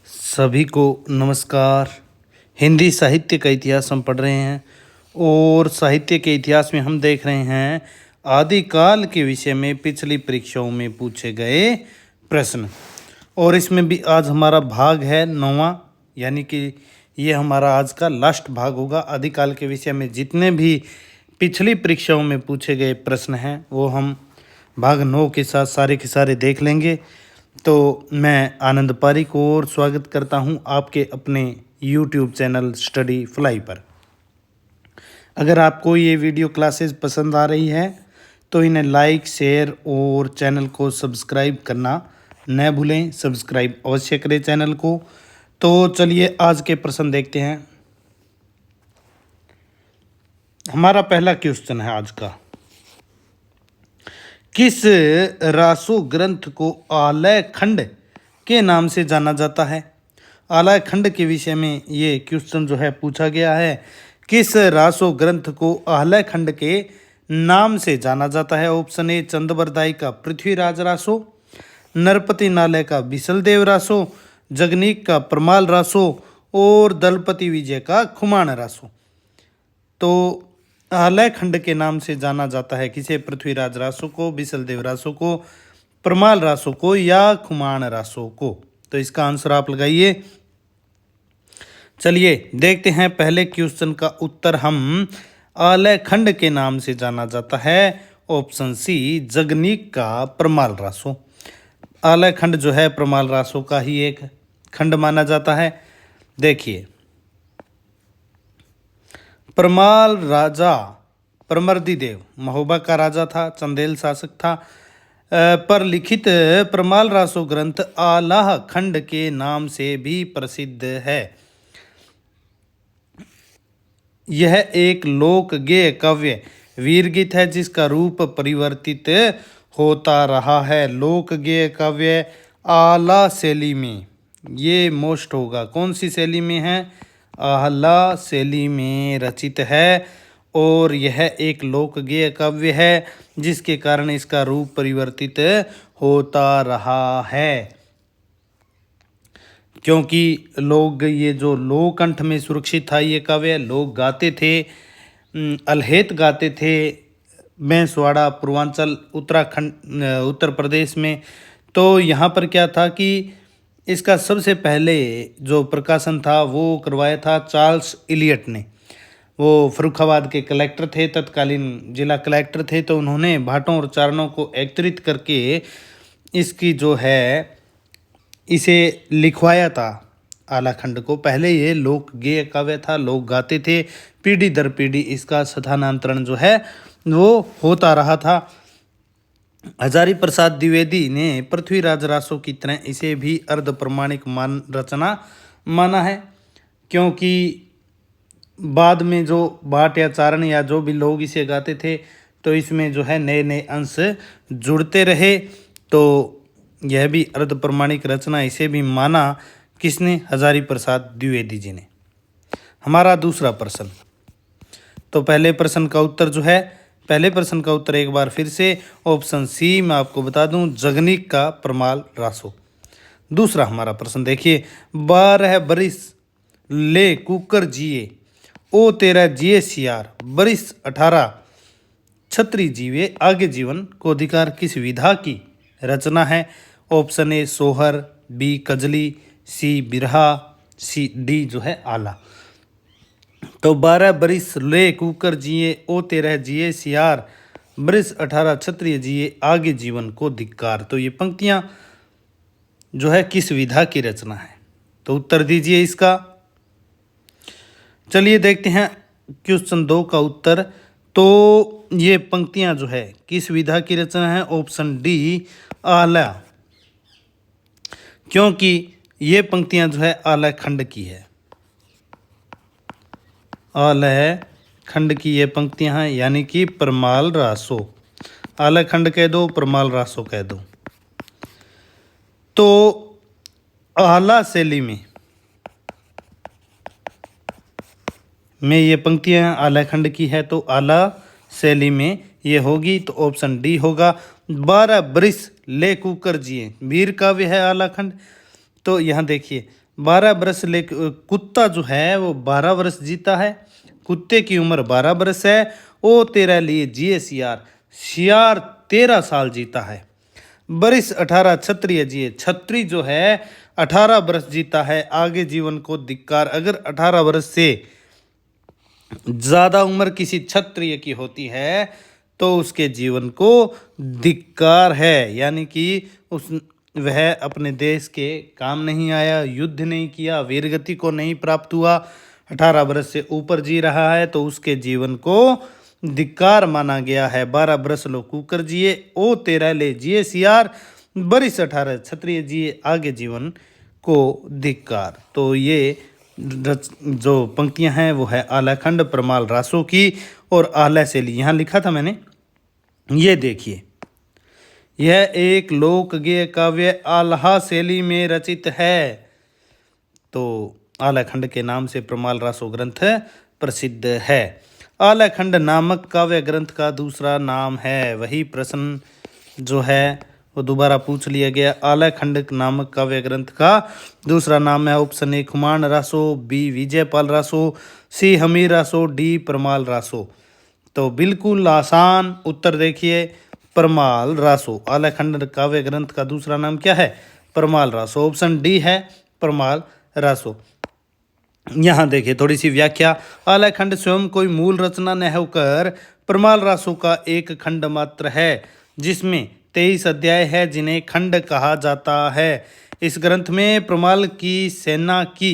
सभी को नमस्कार। हिंदी साहित्य का इतिहास हम पढ़ रहे हैं और साहित्य के इतिहास में हम देख रहे हैं आदिकाल के विषय में पिछली परीक्षाओं में पूछे गए प्रश्न। और इसमें भी आज हमारा भाग है 9वां, यानी कि ये हमारा आज का लास्ट भाग होगा। आदिकाल के विषय में जितने भी पिछली परीक्षाओं में पूछे गए प्रश्न हैं वो हम भाग 9 के साथ सारे के सारे देख लेंगे। तो मैं आनंद पारिक और स्वागत करता हूं आपके अपने YouTube चैनल स्टडी फ्लाई पर। अगर आपको ये वीडियो क्लासेस पसंद आ रही है तो इन्हें लाइक, शेयर और चैनल को सब्सक्राइब करना न भूलें। सब्सक्राइब अवश्य करें चैनल को। तो चलिए आज के प्रश्न देखते हैं। हमारा पहला क्वेश्चन है आज का, किस रासो ग्रंथ को आलय खंड के नाम से जाना जाता है? आलय खंड के विषय में ये क्वेश्चन जो है पूछा गया है। किस रासो ग्रंथ को आलय खंड के नाम से जाना जाता है? ऑप्शन ए चंद्रबरदाई का पृथ्वीराज रासो, नरपति नालय का बिसलदेव रासो, जगनीक का परमाल रासो और दलपति विजय का खुमान रासो। तो आलय खंड के नाम से जाना जाता है किसे? पृथ्वीराज रासो को, बिसलदेव रासो को, परमाल रासो को या खुमान रासो को। तो इसका आंसर आप लगाइए। चलिए देखते हैं पहले क्वेश्चन का उत्तर। हम आलय खंड के नाम से जाना जाता है ऑप्शन सी जगनीक का परमाल रासो। आलय खंड जो है परमाल रासो का ही एक खंड माना जाता है। देखिए, परमाल राजा परमर्दिदेव महोबा का राजा था, चंदेल शासक था, पर लिखित परमाल रासो ग्रंथ आलाह खंड के नाम से भी प्रसिद्ध है। यह एक लोक गेय काव्य वीर गीत है जिसका रूप परिवर्तित होता रहा है। लोक गेय काव्य आला शैली में, ये मोस्ट होगा, कौन सी शैली में है? आहला शैली में रचित है और यह एक लोकगेय काव्य है जिसके कारण इसका रूप परिवर्तित होता रहा है। क्योंकि लोग ये जो लोककंठ में सुरक्षित था ये काव्य, लोग गाते थे, अल्हेत गाते थे बैंसवाड़ा पूर्वांचल उत्तराखंड उत्तर प्रदेश में। तो यहाँ पर क्या था कि इसका सबसे पहले जो प्रकाशन था वो करवाया था चार्ल्स इलियट ने। वो फर्रुखाबाद के कलेक्टर थे, तत्कालीन जिला कलेक्टर थे। तो उन्होंने भाटों और चारणों को एकत्रित करके इसकी जो है इसे लिखवाया था आला खंड को। पहले ये लोक गेय काव्य था, लोग गाते थे, पीढ़ी दर पीढ़ी इसका स्थानांतरण जो है वो होता रहा था। हजारी प्रसाद द्विवेदी ने पृथ्वीराज रासो की तरह इसे भी अर्ध प्रमाणिक रचना माना है, क्योंकि बाद में जो भाट या चारण या जो भी लोग इसे गाते थे तो इसमें जो है नए नए अंश जुड़ते रहे। तो यह भी अर्ध प्रमाणिक रचना इसे भी माना किसने? हजारी प्रसाद द्विवेदी जी ने। हमारा दूसरा प्रश्न, तो पहले प्रश्न का उत्तर जो है, पहले प्रश्न का उत्तर एक बार फिर से ऑप्शन सी मैं आपको बता दूं, जगनीक का परमाल रासो। दूसरा हमारा प्रश्न देखिए, 12 बरिस ले कुकर जिए ओ 13 जिए सियार, बरिस 18 छत्री जीवे आगे जीवन को अधिकार किस विधा की रचना है? ऑप्शन ए सोहर, बी कजली, सी बिरहा, सी डी जो है आला। तो 12 बरिस ले कुकर जिए ओ 13 जिए सियार, बरिस 18 क्षत्रिय जिए आगे जीवन को धिक्कार। तो ये पंक्तियां जो है किस विधा की रचना है? तो उत्तर दीजिए इसका। चलिए देखते हैं क्वेश्चन 2 का उत्तर। तो ये पंक्तियां जो है किस विधा की रचना है? ऑप्शन डी आला, क्योंकि ये पंक्तियां जो है आलय खंड की है। आलय खंड की ये पंक्तियां हैं, यानी कि परमाल रासो। आलय खंड कह दो, परमाल रासो कह दो। तो आला शैली में ये पंक्तियां आलय खंड की है, तो आला शैली में ये होगी। तो ऑप्शन डी होगा। 12 बरिस ले कुकर जिए वीर काव्य है आला खंड। तो यहाँ देखिए 12 वर्ष ले कुत्ता जो है वो 12 वर्ष जीता है, कुत्ते की उम्र 12 वर्ष है। ओ तेरा लिए जिए सियार, सियार 13 साल जीता है। बरिस 18 क्षत्रिय जिए, छत्री जो है 18 वर्ष जीता है, आगे जीवन को धिक्कार। अगर 18 वर्ष से ज्यादा उम्र किसी क्षत्रिय की होती है तो उसके जीवन को धिक्कार है, यानी कि उस वह अपने देश के काम नहीं आया, युद्ध नहीं किया, वीरगति को नहीं प्राप्त हुआ, 18 वर्ष से ऊपर जी रहा है तो उसके जीवन को धिक्कार माना गया है। 12 वर्ष लो कुकर जिए, ओ 13 ले जिए सियार, बरिस 18 क्षत्रिय जिए, आगे जीवन को धिक्कार। तो ये जो पंक्तियां हैं वो है आलाखंड परमाल रासो की और आलय से ली। यहाँ लिखा था मैंने, ये देखिए, यह एक लोकगेय काव्य आल्हा शैली में रचित है। तो आलाखंड के नाम से परमाल रासो ग्रंथ प्रसिद्ध है। आलाखंड नामक काव्य ग्रंथ का दूसरा नाम है, वही प्रश्न जो है वो दोबारा पूछ लिया गया। आलाखंड नामक काव्य ग्रंथ का दूसरा नाम है option A Khuman Raso, B Vijaypal Raso, C Hammir Raso, D Parmal Raso. तो बिल्कुल आसान उत्तर देखिए, परमाल रासो। आलाखंड काव्य ग्रंथ का दूसरा नाम क्या है? परमाल रासो। ऑप्शन डी है परमाल रासो। यहाँ देखिए थोड़ी सी व्याख्या। आलाखंड स्वयं कोई मूल रचना न होकर परमाल रासो का एक खंड मात्र है, जिसमें 23 अध्याय है, जिन्हें खंड कहा जाता है। इस ग्रंथ में परमाल की सेना की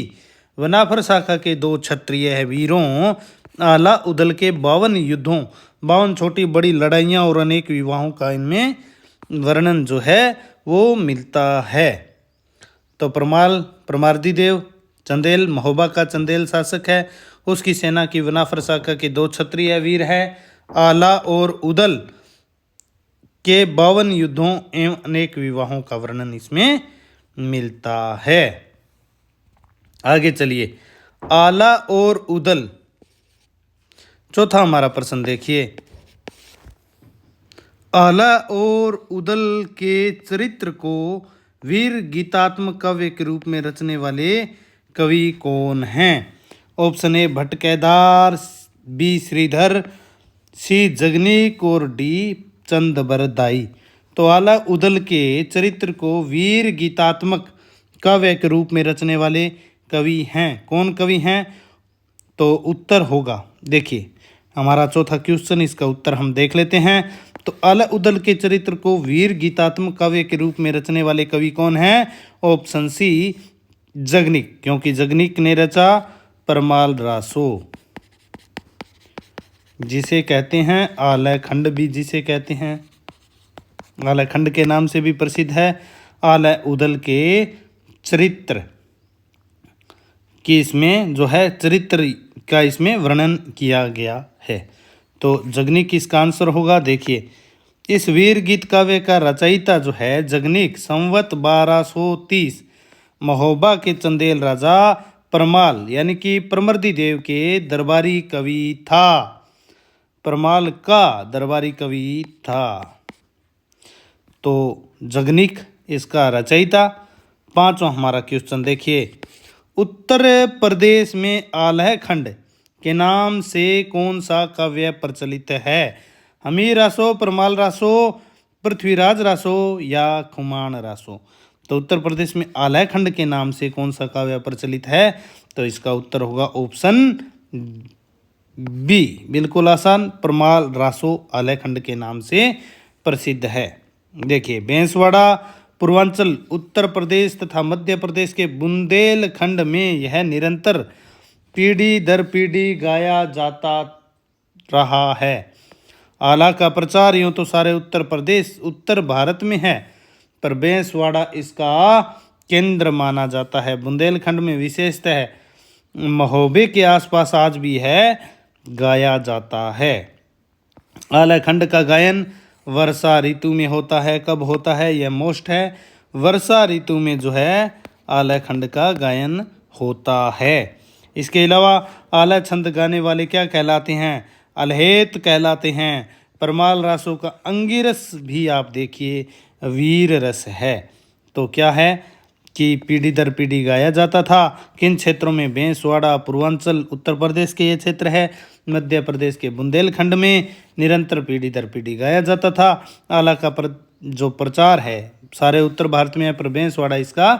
वनाफर शाखा के 2 क्षत्रिय वीरों आला उदल के 52 युद्धों, 52 छोटी बड़ी लड़ाइयाँ और अनेक विवाहों का इनमें वर्णन जो है वो मिलता है। तो परमार्दी देव चंदेल, महोबा का चंदेल शासक है, उसकी सेना की वनाफर शाखा के 2 क्षत्रिय वीर है। आला और उदल के 52 युद्धों एवं अनेक विवाहों का वर्णन इसमें मिलता है। आगे चलिए, आला और उदल। चौथा हमारा प्रश्न देखिए, आला और उदल के चरित्र को वीर गीतात्मक काव्य के रूप में रचने वाले कवि कौन हैं? Option A Bhatt Kedar, B Shridhar, C Jagnik और डी चंदबरदाई। तो आला उदल के चरित्र को वीर गीतात्मक काव्य के रूप में रचने वाले कवि हैं। कौन कवि हैं? तो उत्तर होगा, देखिए हमारा चौथा क्वेश्चन, इसका उत्तर हम देख लेते हैं। तो आला उदल के चरित्र को वीर गीतात्मक काव्य के रूप में रचने वाले कवि कौन हैं? ऑप्शन सी जगनीक, क्योंकि जगनीक ने रचा परमाल रासो, जिसे कहते हैं आलाखंड भी जिसे कहते हैं, आलाखंड के नाम से भी प्रसिद्ध है। आला उदल के चरित्र की इसमें जो है चरित्र का इसमें वर्णन किया गया है। तो जगनीक इसका आंसर होगा। देखिए, इस वीर गीत काव्य का रचयिता जो है जगनीक संवत 1230 महोबा के चंदेल राजा परमाल यानी कि परमर्दी देव के दरबारी कवि था। परमाल का दरबारी कवि था। तो जगनीक इसका रचयिता। पांचवा हमारा क्वेश्चन देखिए, उत्तर प्रदेश में आल्हा खंड के नाम से कौन सा काव्य प्रचलित है? हमीर रासो, परमाल रासो, पृथ्वीराज रासो या खुमान रासो। तो उत्तर प्रदेश में आल्हा खंड के नाम से कौन सा काव्य प्रचलित है? तो इसका उत्तर होगा ऑप्शन बी, बिल्कुल आसान, परमाल रासो आल्हा खंड के नाम से प्रसिद्ध है। देखिए, बेंसवाड़ा पूर्वांचल उत्तर प्रदेश तथा मध्य प्रदेश के बुंदेलखंड में यह निरंतर पीढ़ी दर पीढ़ी गाया जाता रहा है। आला का प्रचार यूँ तो सारे उत्तर प्रदेश उत्तर भारत में है, पर बेंसवाड़ा इसका केंद्र माना जाता है। बुंदेलखंड में विशेषतः महोबे के आसपास आज भी है गाया जाता है। आला खंड का गायन वर्षा ऋतु में होता है। कब होता है? यह मोस्ट है, वर्षा ऋतु में जो है आला खंड का गायन होता है। इसके अलावा आला छंद गाने वाले क्या कहलाते हैं? अल्हेत कहलाते हैं। परमाल रासों का अंगिरस भी आप देखिए वीर रस है। तो क्या है? की पीढ़ी दर पीढ़ी गाया जाता था। किन क्षेत्रों में? बांसवाड़ा पूर्वांचल उत्तर प्रदेश के ये क्षेत्र है। मध्य प्रदेश के बुंदेलखंड में निरंतर पीढ़ी दर पीढ़ी गाया जाता था। आला का जो प्रचार है सारे उत्तर भारत में है, पर बांसवाड़ा इसका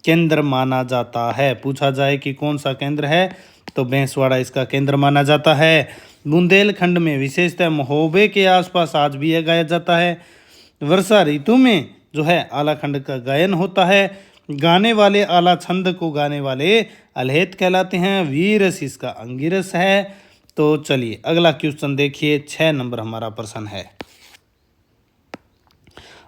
केंद्र माना जाता है। पूछा जाए कि कौन सा केंद्र है, तो बांसवाड़ा इसका केंद्र माना जाता है। बुंदेलखंड में विशेषतः महोबे के आसपास आज भी यह गाया जाता है। वर्षा ऋतु में जो है आलाखंड का गायन होता है। गाने वाले आला छंद को गाने वाले अल्हेत कहलाते हैं। वीरस इसका अंगिरस है। तो चलिए अगला क्वेश्चन देखिए, 6 नंबर हमारा प्रश्न है।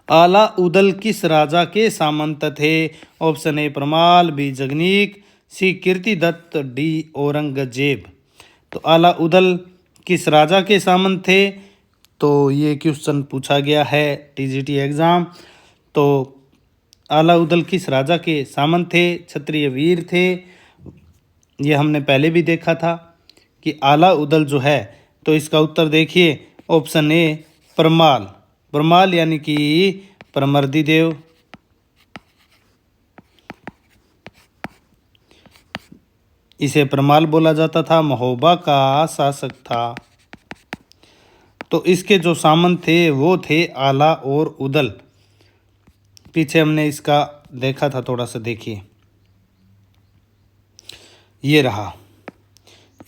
आला उदल किस राजा के सामंत थे? Option A Parmal, B Jagnik, C Kirtidatt, D Aurangzeb. तो आला उदल किस राजा के सामंत थे? तो ये क्वेश्चन पूछा गया है टीजीटी एग्जाम। तो आला उदल किस राजा के सामंत थे? क्षत्रिय वीर थे। ये हमने पहले भी देखा था कि आला उदल जो है, तो इसका उत्तर देखिए ऑप्शन ए परमाल। परमाल यानी कि परमर्दी देव। इसे परमाल बोला जाता था, महोबा का शासक था। तो इसके जो सामंत थे वो थे आला और उदल। पीछे हमने इसका देखा था, थोड़ा सा देखिए, ये रहा।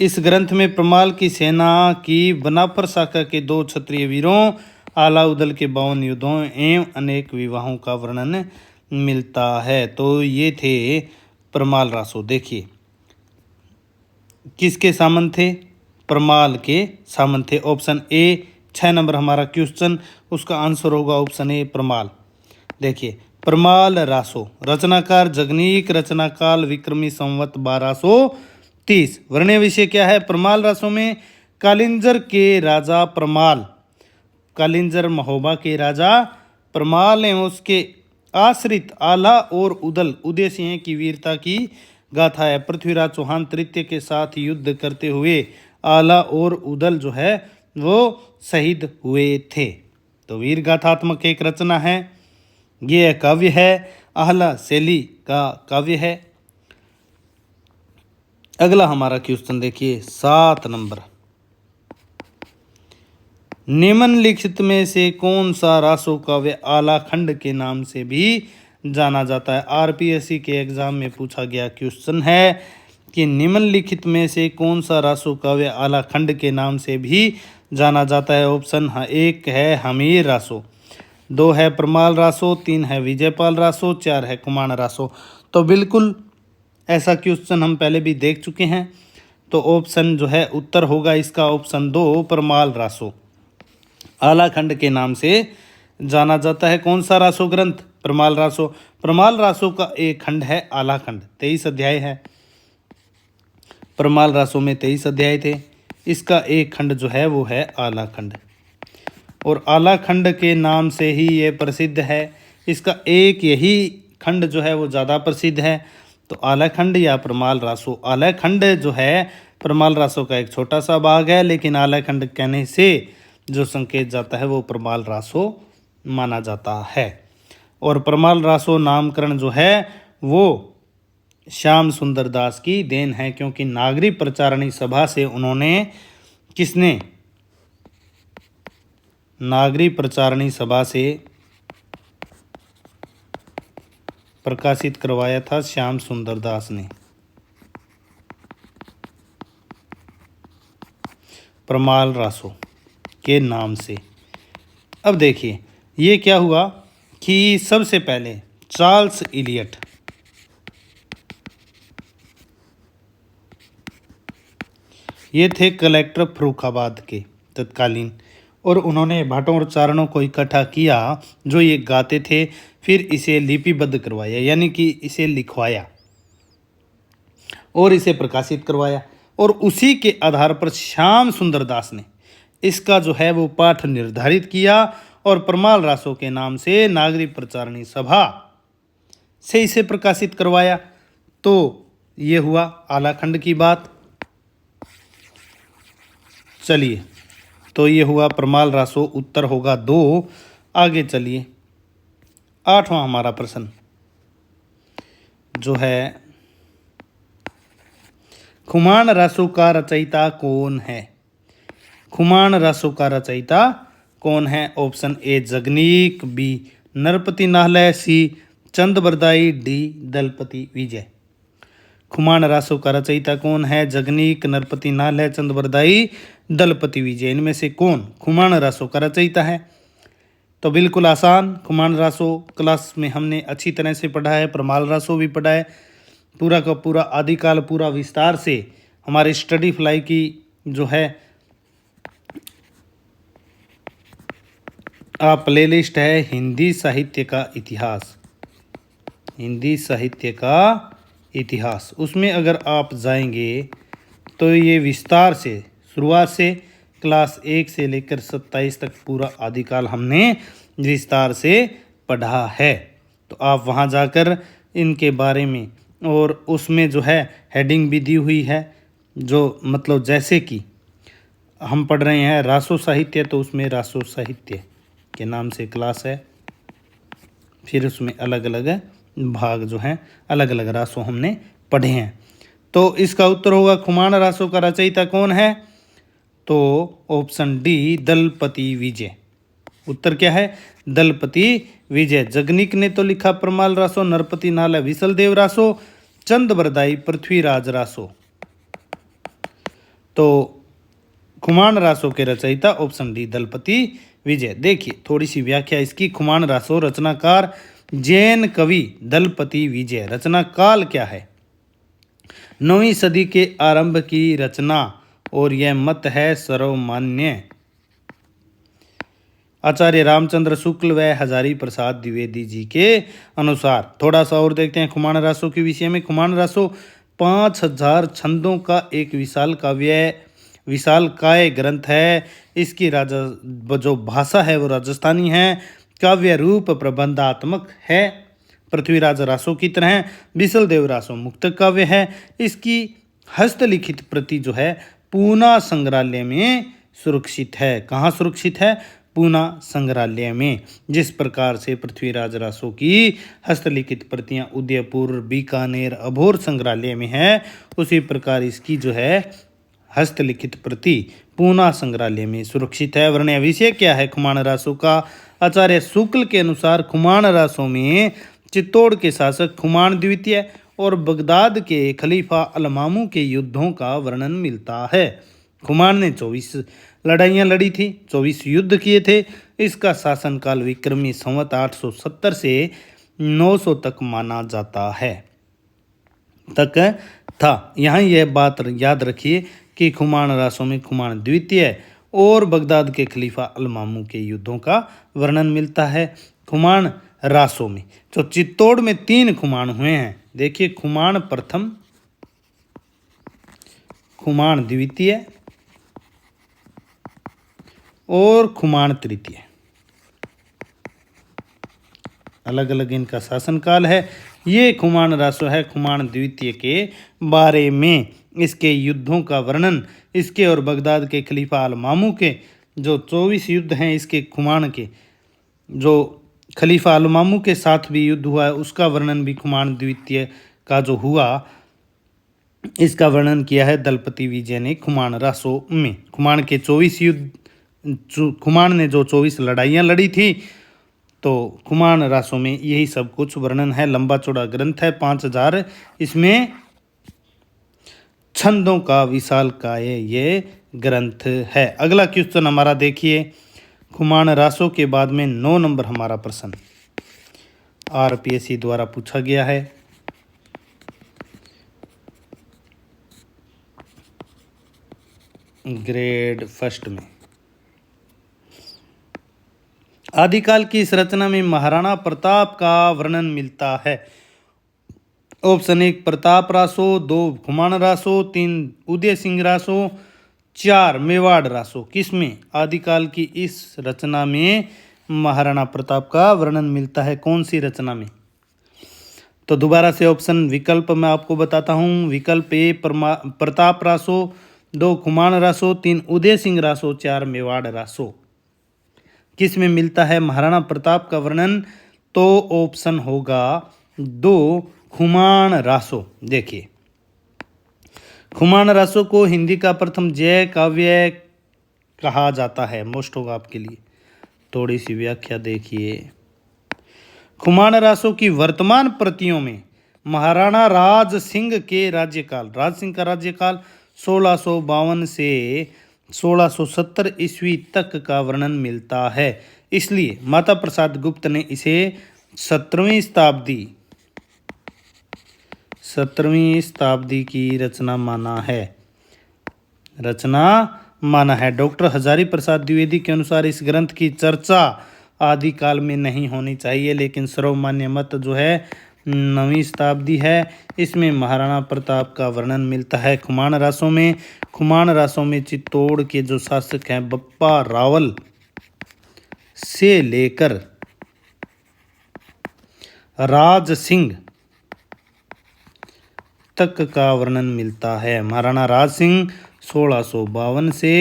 इस ग्रंथ में परमाल की सेना की बनापर शाखा के 2 क्षत्रिय वीरों आला उदल के 52 युद्धों एवं अनेक विवाहों का वर्णन मिलता है। तो ये थे परमाल रासो। देखिए किसके सामंत थे? परमाल के सामंत थे। ऑप्शन ए 6 नंबर हमारा क्वेश्चन, उसका आंसर होगा ऑप्शन ए परमाल। देखिए परमाल रासो, रचनाकार जगनीक, रचनाकाल विक्रमी संवत 1230। वर्ण्य विषय क्या है परमाल रासो में? कालिंजर के राजा परमाल, कालिंजर महोबा के राजा परमाल एवं उसके आश्रित आला और उदल उदय सिंह की वीरता की गाथा है। पृथ्वीराज चौहान तृतीय के साथ युद्ध करते हुए आला और उदल जो है वो शहीद हुए थे। तो वीर गाथात्मक एक रचना है, ये काव्य है, आहला शैली का काव्य है। अगला हमारा क्वेश्चन देखिए 7 नंबर। निम्नलिखित में से कौन सा रासो काव्य आलाखंड के नाम से भी जाना जाता है? आरपीएससी के एग्जाम में पूछा गया क्वेश्चन है कि निम्नलिखित में से कौन सा रासो काव्य आलाखंड के नाम से भी जाना जाता है? ऑप्शन 1 है हमीर रासो, 2 है परमाल रासो, 3 है विजयपाल रासो, 4 है कुमाण रासो। तो बिल्कुल ऐसा क्वेश्चन हम पहले भी देख चुके हैं। तो ऑप्शन जो है उत्तर होगा इसका ऑप्शन 2 परमाल रासो। आलाखंड के नाम से जाना जाता है कौन सा रासो ग्रंथ? परमाल रासो। परमाल रासो का एक खंड है आलाखंड, 23 अध्याय है। परमाल रासो में 23 अध्याय थे। इसका एक खंड जो है वो है आलाखंड, और आलाखंड के नाम से ही ये प्रसिद्ध है। इसका एक यही खंड जो है वो ज़्यादा प्रसिद्ध है। तो आलाखंड या परमाल रासो? आलाखंड जो है परमाल रासो का एक छोटा सा भाग है, लेकिन आलाखंड कहने से जो संकेत जाता है वो परमाल रासो माना जाता है। और परमाल रासो नामकरण जो है वो श्याम सुंदर दास की देन है, क्योंकि नागरी प्रचारणी सभा से उन्होंने, किसने? नागरी प्रचारणी सभा से प्रकाशित करवाया था श्याम सुंदर दास ने परमाल रासो के नाम से। अब देखिए ये क्या हुआ कि सबसे पहले चार्ल्स इलियट, ये थे कलेक्टर फर्रुखाबाद के तत्कालीन, और उन्होंने भाटों और चारणों को इकट्ठा किया जो ये गाते थे। फिर इसे लिपिबद्ध करवाया, यानी कि इसे लिखवाया और इसे प्रकाशित करवाया, और उसी के आधार पर श्याम सुंदर दास ने इसका जो है वो पाठ निर्धारित किया और परमाल रासो के नाम से नागरी प्रचारणी सभा से इसे प्रकाशित करवाया। तो ये हुआ आलाखंड की बात। चलिए, तो ये हुआ परमाल रासो, उत्तर होगा 2। आगे चलिए 8वां हमारा प्रश्न। जो है खुमान रासों का रचयिता कौन है? खुमान रासों का रचयिता कौन है? Option A Jagnik, B Narpati Nalha, C Chand Bardai, D Dalpati Vijay. Khuman Raso का रचयिता कौन है? जगनीक, नरपति नाहले, चंद बरदाई, दलपति विजय। इनमें से कौन खुमान रासों का रचयिता है? तो बिल्कुल आसान, खुमान रासो क्लास में हमने अच्छी तरह से पढ़ा है, परमाल रासो भी पढ़ा है, पूरा का पूरा आदिकाल पूरा विस्तार से हमारे स्टडी फ्लाई की जो है प्लेलिस्ट है हिंदी साहित्य का इतिहास, हिंदी साहित्य का इतिहास। उसमें अगर आप जाएंगे तो ये विस्तार से शुरुआत से क्लास 1 से लेकर 27 तक पूरा आदिकाल हमने विस्तार से पढ़ा है। तो आप वहाँ जाकर इनके बारे में, और उसमें जो है हेडिंग भी दी हुई है, जो मतलब जैसे कि हम पढ़ रहे हैं रासो साहित्य, तो उसमें रासो साहित्य के नाम से क्लास है। फिर उसमें अलग अलग भाग जो हैं अलग अलग रासों हमने पढ़े हैं। तो इसका उत्तर होगा खुमान रासों का रचयिता कौन है? तो ऑप्शन डी दलपति विजय। उत्तर क्या है? दलपति विजय। जगनीक ने तो लिखा परमाल रासो, नरपति नाहले विसल देव रासो, चंद बरदाई पृथ्वीराज रासो। तो खुमान रासो के रचयिता ऑप्शन डी दलपति विजय। देखिए थोड़ी सी व्याख्या इसकी। खुमान रासो रचनाकार जैन कवि दलपति विजय। रचना काल क्या है? 9वीं सदी के आरंभ की रचना, और यह मत है सर्वमान्य। आचार्य रामचंद्र शुक्ल व हजारी प्रसाद द्विवेदी जी के अनुसार। थोड़ा सा और देखते हैं खुमान रासो के विषय में। खुमान रासो 5000 छंदों का एक विशाल काय ग्रंथ है। इसकी जो भाषा है वो राजस्थानी है। काव्य रूप प्रबंधात्मक है, पृथ्वीराज रासो की तरह। बिसल देव रासो मुक्त काव्य है। इसकी हस्तलिखित प्रति जो है पूना संग्रहालय में सुरक्षित है। कहाँ सुरक्षित है? पूना संग्रहालय में। जिस प्रकार से पृथ्वीराज रासो की हस्तलिखित प्रतियां उदयपुर, बीकानेर, अभोर संग्रहालय में है, उसी प्रकार इसकी जो है हस्तलिखित प्रति पूना संग्रहालय में सुरक्षित है। वर्ण विषय क्या है खुमान रासो का? आचार्य शुक्ल के अनुसार खुमान रासो में चित्तौड़ के शासक खुमान द्वितीय और बगदाद के खलीफा अलमामू के युद्धों का वर्णन मिलता है। खुमान ने 24 लड़ाइयाँ लड़ी थी, 24 युद्ध किए थे। इसका शासनकाल विक्रमी संवत 870 से 900 तक माना जाता है तक था। यहाँ यह बात याद रखिए कि खुमान रासो में खुमान द्वितीय और बगदाद के खलीफा अलमामू के युद्धों का वर्णन मिलता है। खुमान रासो में तो चित्तौड़ में 3 खुमान हुए हैं। देखिए खुमान प्रथम, खुमान द्वितीय और खुमान तृतीय। अलग अलग इनका शासनकाल है। ये खुमान रासो है खुमान द्वितीय के बारे में। इसके युद्धों का वर्णन, इसके और बगदाद के खलीफा अलमामू के जो 24 युद्ध हैं, इसके खुमान के जो खलीफा अलमामू के साथ भी युद्ध हुआ है, उसका वर्णन भी खुमान द्वितीय का जो हुआ, इसका वर्णन किया है दलपति विजय ने खुमान रासो में। खुमान के 24 युद्ध, खुमान ने जो 24 लड़ाइयाँ लड़ी थी, तो खुमान रासो में यही सब कुछ वर्णन है। लंबा चौड़ा ग्रंथ है, 5000 इसमें छंदों का विशाल काय ये ग्रंथ है। अगला क्वेश्चन हमारा देखिए, खुमान रासो के बाद में 9 नंबर हमारा प्रश्न आरपीएससी द्वारा पूछा गया है। ग्रेड फर्स्ट में आदिकाल की इस रचना में महाराणा प्रताप का वर्णन मिलता है। ऑप्शन 1 प्रताप रासो, 2 खुमान रासो, 3 उदय सिंह रासो, 4 मेवाड़ रासो। किसमें? आदिकाल की इस रचना में महाराणा प्रताप का वर्णन मिलता है। कौन सी रचना में? तो दोबारा से ऑप्शन विकल्प मैं आपको बताता हूँ। विकल्प ए प्रताप रासो, 2 खुमान रासो, 3 उदय सिंह रासो, 4 मेवाड़ रासो। किस में मिलता है महाराणा प्रताप का वर्णन? तो ऑप्शन होगा 2 खुमान रासो। देखिए, खुमान रासो को हिंदी का प्रथम जय काव्य कहा जाता है। मोस्ट होगा आपके लिए। थोड़ी सी व्याख्या देखिए। खुमान रासो की वर्तमान प्रतियों में महाराणा राज सिंह के राज्यकाल, राज सिंह का राज्यकाल 1652 से 1670 ईस्वी तक का वर्णन मिलता है। इसलिए माता प्रसाद गुप्त ने इसे 17वीं शताब्दी की रचना माना है। डॉक्टर हजारी प्रसाद द्विवेदी के अनुसार इस ग्रंथ की चर्चा आदि काल में नहीं होनी चाहिए, लेकिन सर्वमान्य मत जो है 9वीं शताब्दी है। इसमें महाराणा प्रताप का वर्णन मिलता है। खुमान रासों में चित्तौड़ के जो शासक हैं बप्पा रावल से लेकर राज सिंह तक का वर्णन मिलता है। महाराणा राज सिंह 1652 से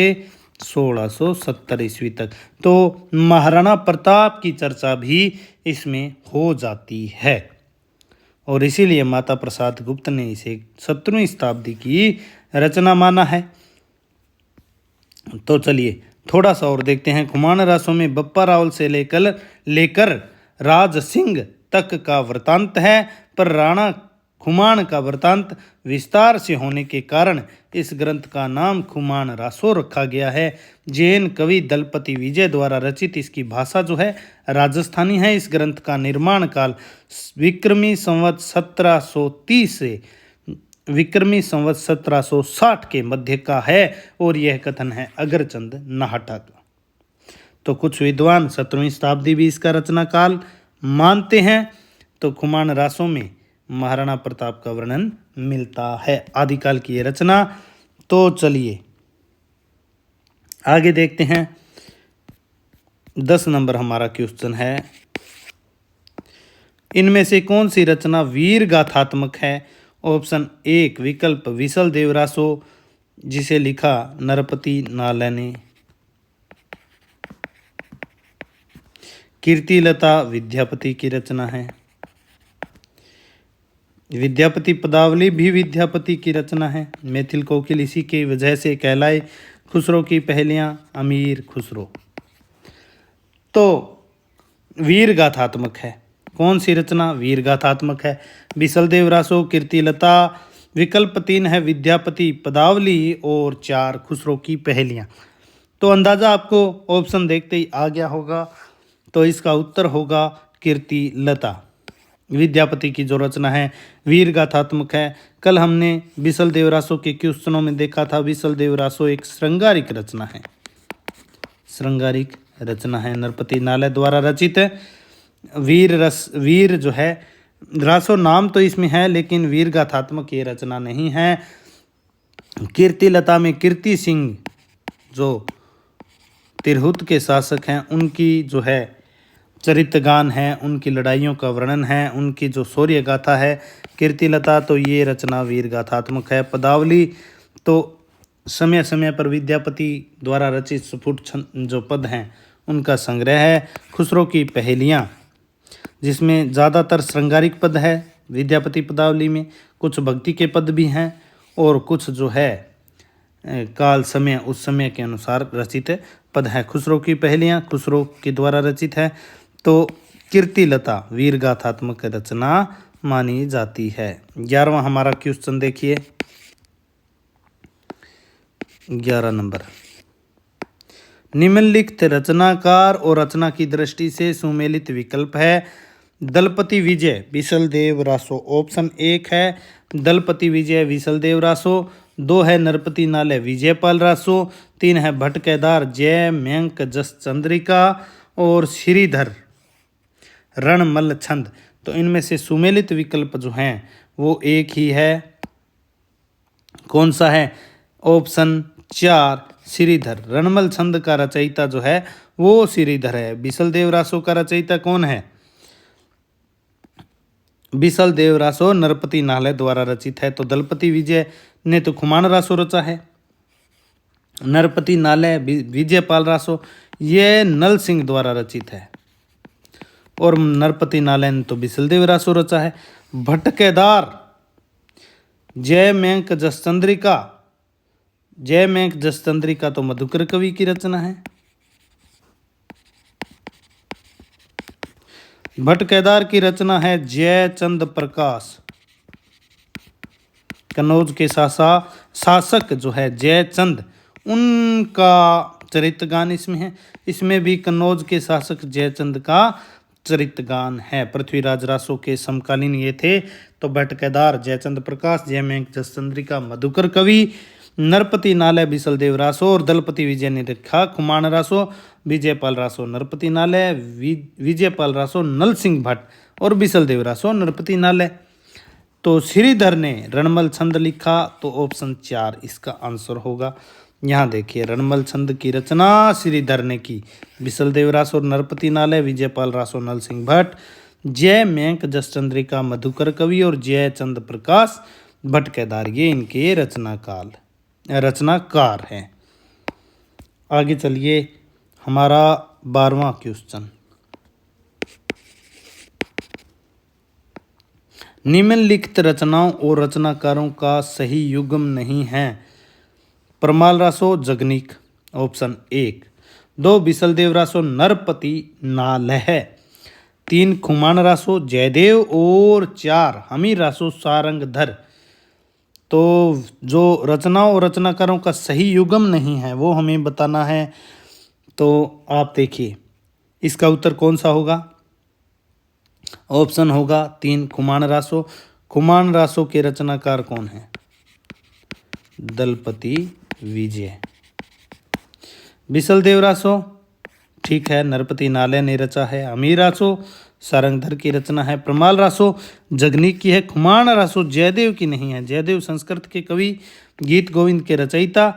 1670 ईस्वी तक। तो महाराणा प्रताप की चर्चा भी इसमें हो जाती है और इसीलिए माता प्रसाद गुप्त ने इसे 17वीं शताब्दी की रचना माना है। तो चलिए थोड़ा सा और देखते हैं। खुमान रासों में बप्पा रावल से लेकर राज सिंह तक का वृतांत है, पर राणा खुमान का वृतांत विस्तार से होने के कारण इस ग्रंथ का नाम खुमान रासो रखा गया है। जैन कवि दलपति विजय द्वारा रचित इसकी भाषा जो है राजस्थानी है। इस ग्रंथ का निर्माण काल विक्रमी संवत 1730 से विक्रमी संवत 1760 के मध्य का है और यह कथन है अगरचंद नाहटा का। तो कुछ विद्वान 17वीं शताब्दी भी इसका रचना काल मानते हैं। तो खुमान रासों में महाराणा प्रताप का वर्णन मिलता है, आदिकाल की ये रचना। तो चलिए आगे देखते हैं। 10 नंबर हमारा क्वेश्चन है, इनमें से कौन सी रचना वीर गाथात्मक है? ऑप्शन 1 विकल्प विसल देव रासो, जिसे लिखा नरपति नाले ने। कीर्तिलता विद्यापति की रचना है। विद्यापति पदावली भी विद्यापति की रचना है। मैथिल कोकिल इसी की वजह से कहलाए। खुसरो की पहेलियां अमीर खुसरो। तो वीर गाथात्मक है। कौन सी रचना वीर गाथात्मक है? विसल देव रासो, कीर्तिलता। विकल्प 3 है विद्यापति पदावली और 4 खुसरो की पहेलियां। तो अंदाजा आपको ऑप्शन देखते ही आ गया होगा। तो इसका उत्तर होगा कीर्तिलता। विद्यापति की जो रचना है वीर गाथात्मक है। कल हमने विसल देव रासो के क्वेश्चनों में देखा था, विसल देव रासो एक श्रृंगारिक रचना है। नरपति नाले द्वारा रचित वीर जो है रासो नाम तो इसमें है, लेकिन वीर गाथात्मक ये रचना नहीं है। कीर्तिलता में कीर्ति सिंह जो तिरहुत के शासक हैं उनकी जो है चरित्रगान है, उनकी लड़ाइयों का वर्णन है, उनकी जो शौर्य गाथा है कीर्तिलता, तो ये रचना वीर गाथात्मक है। पदावली तो समय समय पर विद्यापति द्वारा रचित स्फुट जो पद हैं उनका संग्रह है। खुसरो की पहेलियां जिसमें ज़्यादातर श्रृंगारिक पद है विद्यापति पदावली में, कुछ भक्ति के पद भी हैं और कुछ जो है काल समय उस समय के अनुसार रचित पद है। खुसरो की पहेलियां खुसरो के द्वारा रचित है। तो कीर्तिलता वीर गाथात्मक रचना मानी जाती है। 11वां हमारा क्वेश्चन देखिए। 11 नंबर, निम्नलिखित रचनाकार और रचना की दृष्टि से सुमेलित विकल्प है। दलपति विजय विसल देव रासो। ऑप्शन 1 है दलपति विजय विसल देव रासो। 2 है नरपति नाले विजयपाल रासो। 3 है भट्ट केदार जय मयंक जस चंद्रिका और श्रीधर रणमल छंद। तो इनमें से सुमेलित विकल्प जो हैं वो एक ही है। कौन सा है? ऑप्शन 4 श्रीधर। रणमल छंद का रचयिता जो है वो श्रीधर है। विसल देव रासो का रचयिता कौन है? विसल देव रासो नरपति नाले द्वारा रचित है। तो दलपति विजय ने तो खुमान रासो रचा है। नरपति नाले विजयपाल रासो ये नल सिंह द्वारा रचित है और नरपति नाले ने तो विसल देव रासो रचा है। भटकेदार, जय मेंक जसचंद्रिका। जय मेंक जसचंद्रिका तो मधुकर कवि की रचना है। भटकेदार की रचना है जयचंद प्रकाश। कन्नौज के शासक जो है जयचंद, उनका चरित्र गान इसमें है। इसमें भी कन्नौज के शासक जयचंद का चरित्र गान है। पृथ्वीराज रासो के समकालीन ये थे। तो भटकेदार जयचंद प्रकाश, जय मेंक जसचंद्रिका मधुकर कवि, नरपति नालय बिसलदेव रासो और दलपति विजय निरीखा खुमान रासो, विजयपाल रासो नरपति नालय, विजयपाल रासो नल सिंह भट्ट और बिसलदेव रासो नरपति नालय। तो श्रीधर ने रणमल छंद लिखा, तो ऑप्शन 4 इसका आंसर होगा। यहाँ देखिए रणमल छंद की रचना श्रीधर ने की। बिसलदेव रासो नरपति नालय, विजयपाल रासो नल सिंह भट्ट, जय मेंक जसचंद्रिका मधुकर कवि और जयचंद प्रकाश भटकेदार, ये इनके रचनाकार हैं। आगे चलिए, हमारा 12वां क्वेश्चन, निम्नलिखित रचनाओं और रचनाकारों का सही युग्म नहीं है। परमाल रासो जगनीक, ऑप्शन 1। 2 बिसलदेव रासो नरपति नालय, 3 खुमान रासो जयदेव और 4 हमीर रासो सारंगधर। तो जो रचनाओं और रचनाकारों का सही युग्म नहीं है वो हमें बताना है। तो आप देखिए इसका उत्तर कौन सा होगा। ऑप्शन होगा 3 खुमान रासो। खुमान रासो के रचनाकार कौन है? दलपति विजय। बिसलदेव रासो ठीक है, नरपति नालय ने रचा है। अमीर रासो सारंगधर की रचना है। प्रमाल रासो जगनीक की है। खुमान रासो जयदेव की नहीं है, जयदेव संस्कृत के कवि, गीत गोविंद के रचयिता।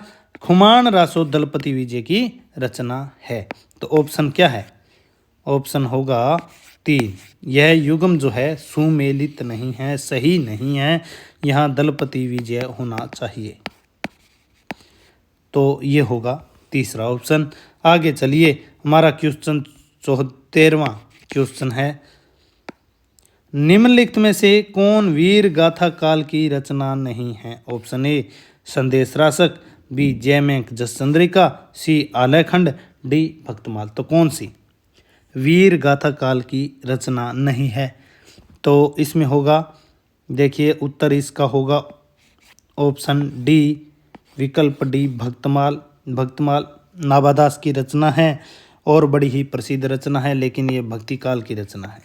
खुमान रासो दलपति विजय की रचना है। तो ऑप्शन क्या है? ऑप्शन होगा 3। यह युग्म जो है सुमेलित नहीं है, सही नहीं है, यहाँ दलपति विजय होना चाहिए। तो ये होगा तीसरा ऑप्शन। आगे चलिए, हमारा क्वेश्चन 73वां क्वेश्चन है, निम्नलिखित में से कौन वीर गाथा काल की रचना नहीं है? ऑप्शन ए संदेश रासक, बी जयमेंक जसचंद्रिका, सी आलयखंड, डी भक्तमाल। तो कौन सी वीर गाथा काल की रचना नहीं है? तो इसमें होगा, देखिए उत्तर इसका होगा ऑप्शन डी, विकल्प डी भक्तमाल। भक्तमाल नाभादास की रचना है और बड़ी ही प्रसिद्ध रचना है, लेकिन ये भक्ति काल की रचना है।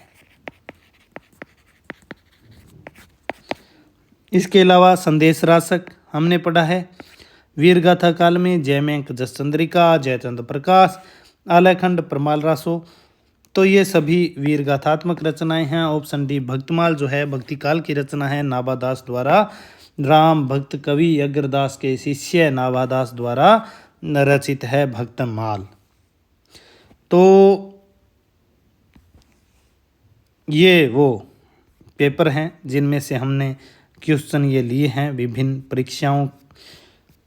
इसके अलावा संदेश रासक हमने पढ़ा है। वीरगाथा काल में जयमेंक जसचंद्रिका, जयचंद प्रकाश, आलयखंड, परमाल रासो। तो ये सभी वीरगाथात्मक रचनाएं हैं। ऑप्शन डी भक्तमाल जो है भक्ति काल की रचना है, नाभादास द्वारा, राम भक्त कवि अग्रदास के शिष्य नाभादास द्वारा रचित है भक्तमाल। तो ये वो पेपर हैं जिनमें से हमने क्वेश्चन ये लिए हैं विभिन्न परीक्षाओं।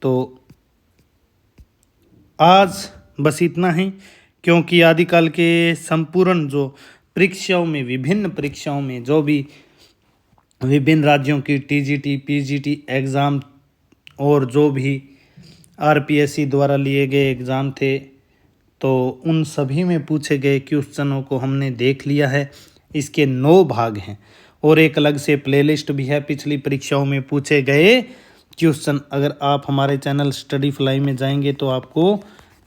तो आज बस इतना ही, क्योंकि आदिकाल के संपूर्ण जो परीक्षाओं में, विभिन्न परीक्षाओं में जो भी विभिन्न राज्यों की टीजीटी, पीजीटी एग्ज़ाम और जो भी आरपीएससी द्वारा लिए गए एग्ज़ाम थे, तो उन सभी में पूछे गए क्वेश्चनों को हमने देख लिया है। इसके 9 भाग हैं और एक अलग से प्लेलिस्ट भी है पिछली परीक्षाओं में पूछे गए क्वेश्चन। अगर आप हमारे चैनल स्टडी फ्लाई में जाएंगे तो आपको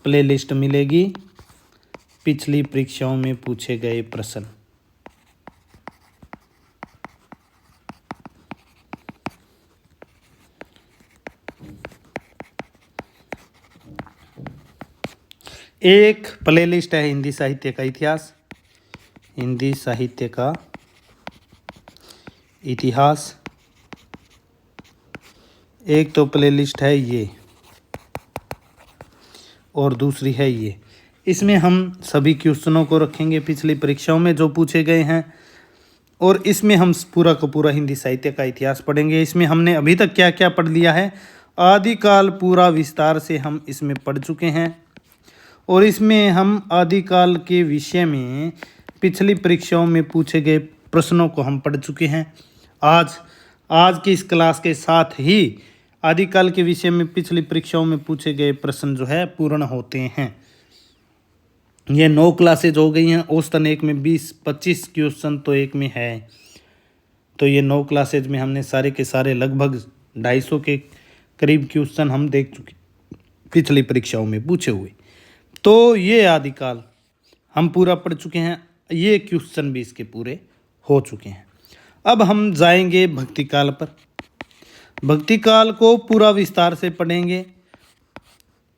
प्लेलिस्ट मिलेगी पिछली परीक्षाओं में पूछे गए प्रश्न। एक प्लेलिस्ट है हिंदी साहित्य का इतिहास, हिंदी साहित्य का इतिहास। एक तो प्लेलिस्ट है ये और दूसरी है ये। इसमें हम सभी क्वेश्चनों को रखेंगे पिछली परीक्षाओं में जो पूछे गए हैं, और इसमें हम पूरा का पूरा हिंदी साहित्य का इतिहास पढ़ेंगे। इसमें हमने अभी तक क्या क्या पढ़ लिया है, आदिकाल पूरा विस्तार से हम इसमें पढ़ चुके हैं, और इसमें हम आदिकाल के विषय में पिछली परीक्षाओं में पूछे गए प्रश्नों को हम पढ़ चुके हैं। आज आज की इस क्लास के साथ ही आदिकाल के विषय में पिछली परीक्षाओं में पूछे गए प्रश्न जो है पूर्ण होते हैं। ये 9 क्लासेज हो गई हैं। औसतन एक में 20-25 क्वेश्चन तो एक में है। तो ये 9 क्लासेज में हमने सारे के सारे लगभग 250 के करीब क्वेश्चन हम देख चुके पिछली परीक्षाओं में पूछे हुए। तो ये आदिकाल हम पूरा पढ़ चुके हैं। ये क्वेश्चन भी इसके पूरे हो चुके हैं। अब हम जाएंगे भक्तिकाल पर। भक्तिकाल को पूरा विस्तार से पढ़ेंगे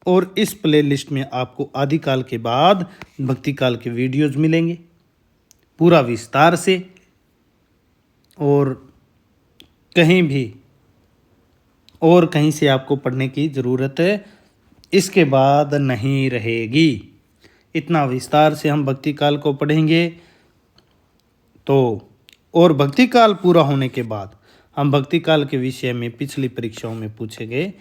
और इस प्लेलिस्ट में आपको आदिकाल के बाद भक्तिकाल के वीडियोज मिलेंगे पूरा विस्तार से, और कहीं से आपको पढ़ने की ज़रूरत इसके बाद नहीं रहेगी। इतना विस्तार से हम भक्तिकाल को पढ़ेंगे। तो और भक्तिकाल पूरा होने के बाद हम भक्तिकाल के विषय में पिछली परीक्षाओं में पूछे गए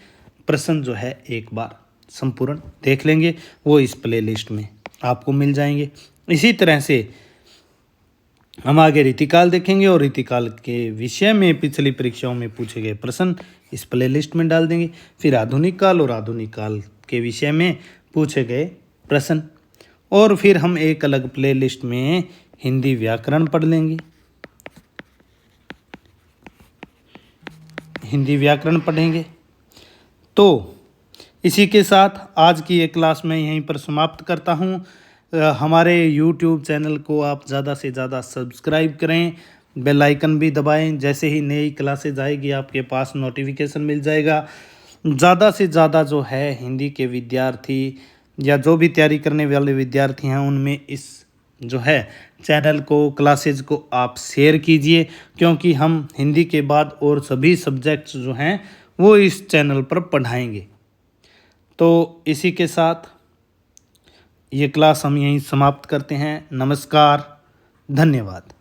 प्रश्न जो है एक बार संपूर्ण देख लेंगे। वो इस प्लेलिस्ट में आपको मिल जाएंगे। इसी तरह से हम आगे रीतिकाल देखेंगे और रीतिकाल के विषय में पिछली परीक्षाओं में पूछे गए प्रश्न इस प्लेलिस्ट में डाल देंगे। फिर आधुनिक काल और आधुनिक काल के विषय में पूछे गए प्रश्न, और फिर हम एक अलग प्लेलिस्ट में हिंदी व्याकरण पढ़ लेंगे। हिंदी व्याकरण पढ़ेंगे। तो इसी के साथ आज की ये क्लास मैं यहीं पर समाप्त करता हूँ। हमारे YouTube चैनल को आप ज़्यादा से ज़्यादा सब्सक्राइब करें, बेल आइकन भी दबाएं। जैसे ही नई क्लासेज आएगी आपके पास नोटिफिकेशन मिल जाएगा। ज़्यादा से ज़्यादा जो है हिंदी के विद्यार्थी या जो भी तैयारी करने वाले विद्यार्थी हैं उनमें इस जो है चैनल को, क्लासेज को आप शेयर कीजिए, क्योंकि हम हिंदी के बाद और सभी सब्जेक्ट्स जो हैं वो इस चैनल पर पढ़ाएंगे। तो इसी के साथ ये क्लास हम यहीं समाप्त करते हैं। नमस्कार, धन्यवाद।